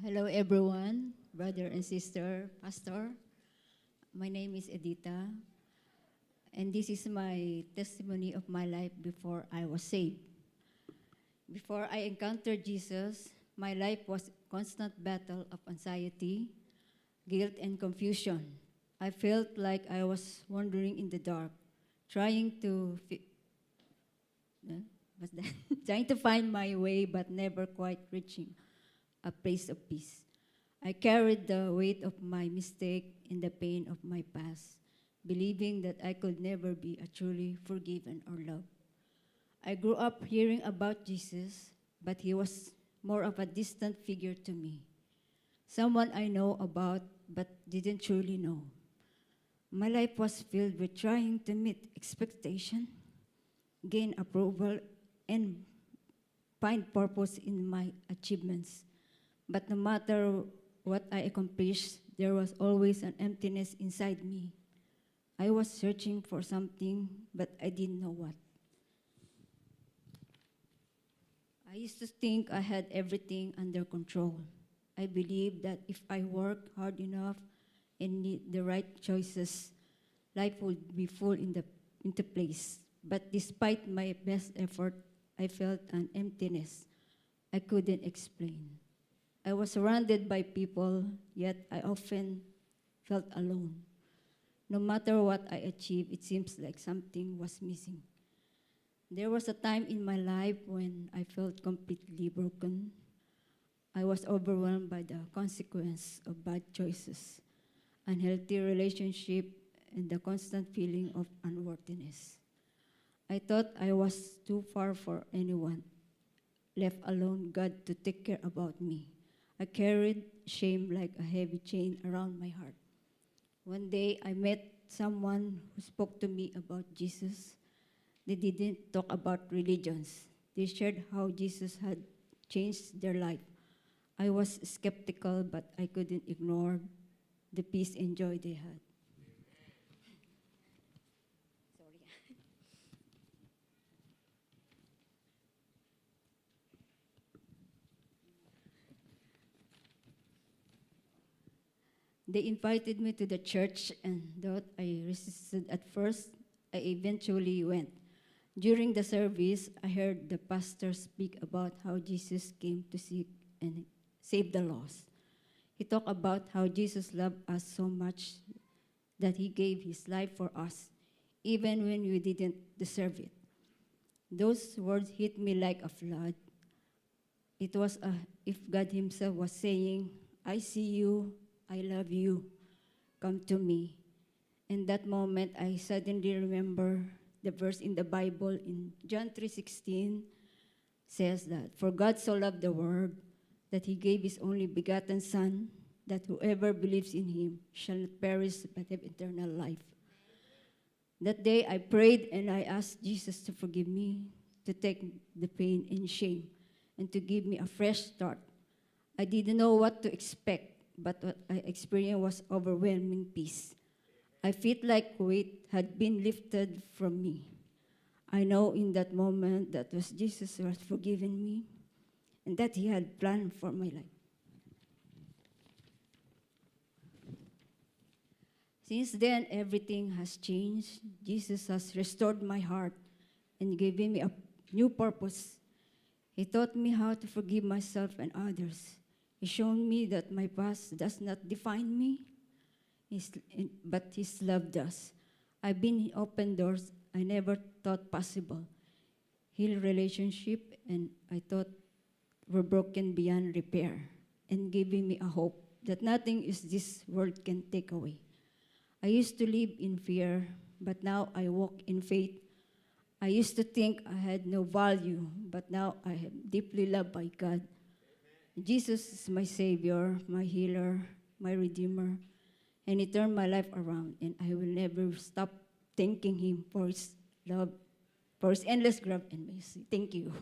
Hello, everyone, brother and sister, pastor. My name is Edita, and this is my testimony of my life before I was saved. Before I encountered Jesus, my life was a constant battle of anxiety, guilt, and confusion. I felt like I was wandering in the dark, trying to what's that? Trying to find my way, but never quite reaching a place of peace. I carried the weight of my mistake and the pain of my past, believing that I could never be a truly forgiven or loved. I grew up hearing about Jesus, but he was more of a distant figure to me, someone I know about but didn't truly know. My life was filled with trying to meet expectation, gain approval, and find purpose in my achievements. But no matter what I accomplished, there was always an emptiness inside me. I was searching for something, but I didn't know what. I used to think I had everything under control. I believed that if I worked hard enough and made the right choices, life would be into place. But despite my best effort, I felt an emptiness I couldn't explain. I was surrounded by people, yet I often felt alone. No matter what I achieved, it seems like something was missing. There was a time in my life when I felt completely broken. I was overwhelmed by the consequence of bad choices, unhealthy relationship, and the constant feeling of unworthiness. I thought I was too far for anyone, left alone God to take care about me. I carried shame like a heavy chain around my heart. One day, I met someone who spoke to me about Jesus. They didn't talk about religions. They shared how Jesus had changed their life. I was skeptical, but I couldn't ignore the peace and joy they had. They invited me to the church, and though I resisted at first, I eventually went. During the service, I heard the pastor speak about how Jesus came to seek and save the lost. He talked about how Jesus loved us so much that he gave his life for us, even when we didn't deserve it. Those words hit me like a flood. It was if God himself was saying, I see you, I love you, come to me. In that moment, I suddenly remember the verse in the Bible in John 3:16 says that, for God so loved the world that he gave his only begotten Son, that whoever believes in him shall not perish but have eternal life. That day I prayed and I asked Jesus to forgive me, to take the pain and shame, and to give me a fresh start. I didn't know what to expect, but what I experienced was overwhelming peace. I felt like weight had been lifted from me. I know in that moment that was Jesus who had forgiven me and that he had planned for my life. Since then, everything has changed. Jesus has restored my heart and given me a new purpose. He taught me how to forgive myself and others. He showed me that my past does not define me, but his love does. I've been open doors I never thought possible. Heal relationship and I thought were broken beyond repair, and giving me a hope that nothing is this world can take away. I used to live in fear, but now I walk in faith. I used to think I had no value, but now I am deeply loved by God. Jesus is my Savior, my healer, my Redeemer, and he turned my life around, and I will never stop thanking him for his love, for his endless love and mercy. Thank you.